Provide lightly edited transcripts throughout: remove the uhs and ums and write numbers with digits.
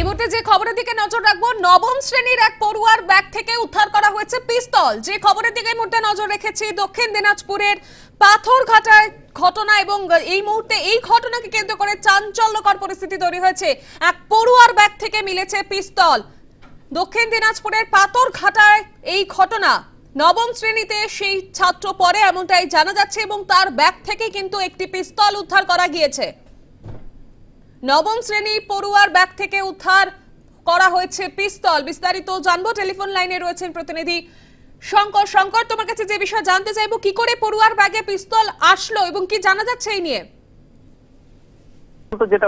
মুহূর্তে যে খবরের দিকে নজর রাখবো, নবম শ্রেণীর এক পড়ুয়ার ব্যাগ থেকে উদ্ধার করা হয়েছে পিস্তল। যে খবরের দিকে এই মুহূর্তে নজর রেখেছি, দক্ষিণ দিনাজপুরের পাথরঘাটায় ঘটনা এবং এই মুহূর্তে এই ঘটনাকে কেন্দ্র করে চাঞ্চল্যকর পরিস্থিতি তৈরি হয়েছে। এক পড়ুয়ার ব্যাগ থেকে মিলেছে পিস্তল। দক্ষিণ দিনাজপুরের পাথরঘাটায় এই ঘটনা। নবম শ্রেণীতে সেই ছাত্র পড়ে এমনটাই জানা যাচ্ছে এবং তার ব্যাগ থেকে কিন্তু একটি পিস্তল উদ্ধার করা গিয়েছে। নবম শ্রেণী পড়ুয়ার ব্যাগ থেকে উদ্ধার করা হয়েছে পিস্তল। বিস্তারিত জানবো, টেলিফোন লাইনে রয়েছেন প্রতিনিধি শঙ্কর। শঙ্কর, তোমার কাছে যে বিষয় জানতে চাইবো, কি করে পড়ুয়ার ব্যাগে পিস্তল আসলো এবং কি জানা যাচ্ছে এই নিয়ে? যেটা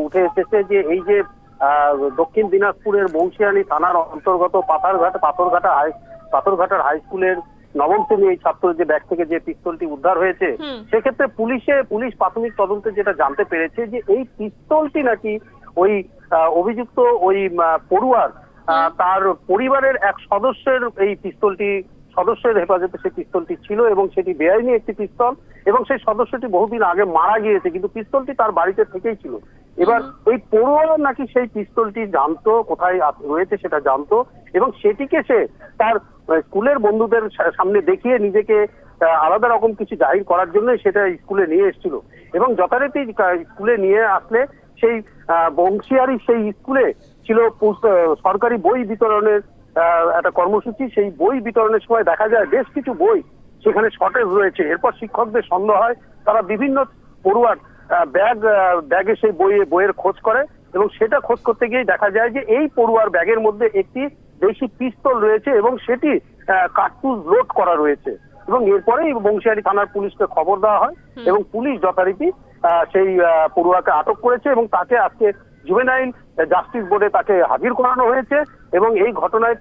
উঠে এসেছে যে এই যে দক্ষিণ দিনাজপুরের বংশিয়ালী থানার অন্তর্গত পাথরঘাটার হাই স্কুলের নবম শ্রেণী এই ছাত্রের যে ব্যাগ থেকে যে পিস্তলটি উদ্ধার হয়েছে, সেক্ষেত্রে পুলিশ প্রাথমিক তদন্তে যেটা জানতে পেরেছে যে এই পিস্তলটি নাকি ওই অভিযুক্ত ওই পড়ুয়ার তার পরিবারের এক সদস্যের সদস্যের হেফাজতে সেই পিস্তলটি ছিল এবং সেটি বেআইনি একটি পিস্তল এবং সেই সদস্যটি বহুদিন আগে মারা গিয়েছে, কিন্তু পিস্তলটি তার বাড়িতে থেকেই ছিল। এবার ওই পড়ুয়া নাকি সেই পিস্তলটি জানতো, কোথায় রয়েছে সেটা জানতো এবং সেটিকে সে তার স্কুলের বন্ধুদের সামনে দেখিয়ে নিজেকে আলাদা রকম কিছু জাহির করার জন্য সেটা স্কুলে নিয়ে এসেছিল এবং যথারীতি স্কুলে নিয়ে আসলে সেই বংশিয়ারি সেই স্কুলে ছিল সরকারি বই বিতরণের একটা কর্মসূচি। সেই বই বিতরণের সময় দেখা যায় বেশ কিছু বই সেখানে শর্টেজ রয়েছে। এরপর শিক্ষকদের সন্দেহ হয়, তারা বিভিন্ন পড়ুয়ার ব্যাগে সেই বইয়ের খোঁজ করে এবং সেটা খোঁজ করতে গিয়ে দেখা যায় যে এই পড়ুয়ার ব্যাগের মধ্যে একটি দেশি পিস্তল রয়েছে এবং সেটি কার্তুজ লোড করা রয়েছে এবং এরপরেই বংশিয়ারি থানার পুলিশকে খবর দেওয়া হয় এবং পুলিশ যথারীতি সেই পড়ুয়াকে আটক করেছে এবং তাকে আজকে জুভেনাইল জাস্টিস বোর্ডে তাকে হাজির করানো হয়েছে এবং এই ঘটনায়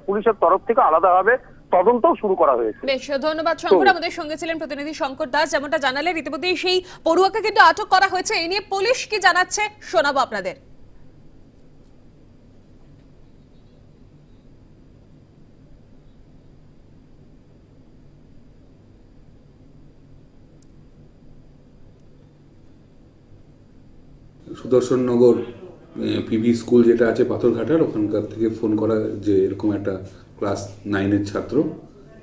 পুলিশের তরফ থেকে আলাদাভাবে তদন্তও শুরু করা হয়েছে। বেশ, ধন্যবাদ শঙ্কর। আমাদের সঙ্গে ছিলেন প্রতিনিধি শঙ্কর দাস। যেমনটা জানালে, ইতিমধ্যেই সেই পড়ুয়াকে কিন্তু আটক করা হয়েছে। এই নিয়ে পুলিশ কি জানাচ্ছে শোনাবো আপনাদের। সুদর্শননগর পিবি স্কুল যেটা আছে পাথরঘাটার, ওখানকার থেকে ফোন করা যে এরকম একটা ক্লাস 9-এর ছাত্র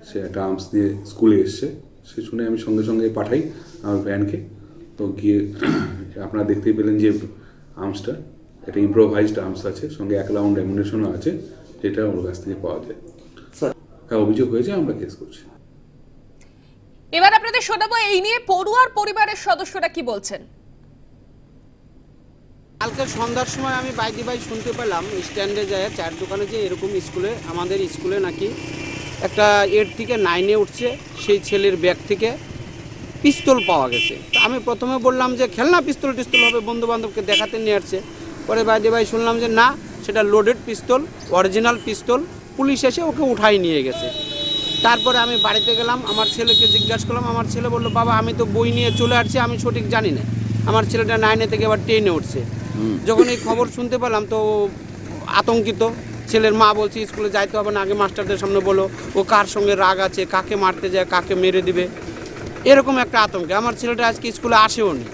সে একটা আর্মস নিয়ে স্কুলে এসছে। সে শুনে আমি সঙ্গে সঙ্গে পাঠাই আমার ভ্যানকে। তো গিয়ে আপনারা দেখতেই পেলেন যে আর্মসটা একটা ইম্প্রোভাইজড আর্মস আছে, সঙ্গে 1 রাউন্ড অ্যামুনিশনও আছে, যেটা ওর কাছ থেকে পাওয়া যায়। হ্যাঁ, অভিযোগ হয়েছে, আমরা কেস করছি। এবার আপনাদের শোনাবো এই নিয়ে পড়ুয়ার পরিবারের সদস্যরা কি বলছেন। কালকে সন্ধ্যার সময় আমি বাইরে শুনতে পেলাম স্ট্যান্ডে যায় চায়ের দোকানে যে এরকম আমাদের স্কুলে নাকি একটা 8 থেকে 9-এ উঠছে সেই ছেলের ব্যাগ থেকে পিস্তল পাওয়া গেছে। তো আমি প্রথমে বললাম যে খেলনা পিস্তল হবে, বন্ধু বান্ধবকে দেখাতে নিয়ে আসছে। পরে বাইরে শুনলাম যে না, সেটা লোডেড পিস্তল, অরিজিনাল পিস্তল। পুলিশ এসে ওকে উঠাই নিয়ে গেছে। তারপরে আমি বাড়িতে গেলাম, আমার ছেলেকে জিজ্ঞাসা করলাম। আমার ছেলে বললো, বাবা আমি তো বই নিয়ে চলে আসছি, আমি সঠিক জানি না। আমার ছেলেটা 9-এ থেকে আবার 10-এ উঠছে। যখন এই খবর শুনতে পেলাম তো আতঙ্কিত। ছেলের মা বলছে স্কুলে যাইতে হবে না, আগে মাস্টারদের সামনে বলো ও কার সঙ্গে রাগ আছে, কাকে মারতে যায়, কাকে মেরে দিবে, এরকম একটা আতঙ্কে আমার ছেলেটা আজকে স্কুলে আসেও নি।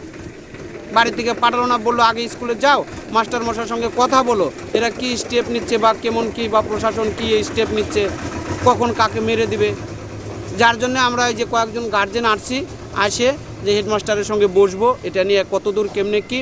বাড়ি থেকে পাঠালো না, বললো আগে স্কুলে যাও, মাস্টার মশার সঙ্গে কথা বলো, এরা কি স্টেপ নিচ্ছে বা কেমন কি বা প্রশাসন কি এই স্টেপ নিচ্ছে, কখন কাকে মেরে দিবে। যার জন্য আমরা এই যে কয়েকজন গার্জেন আসছি, আসে যে হেডমাস্টারের সঙ্গে বসবো, এটা নিয়ে কতদূর কেমনে কি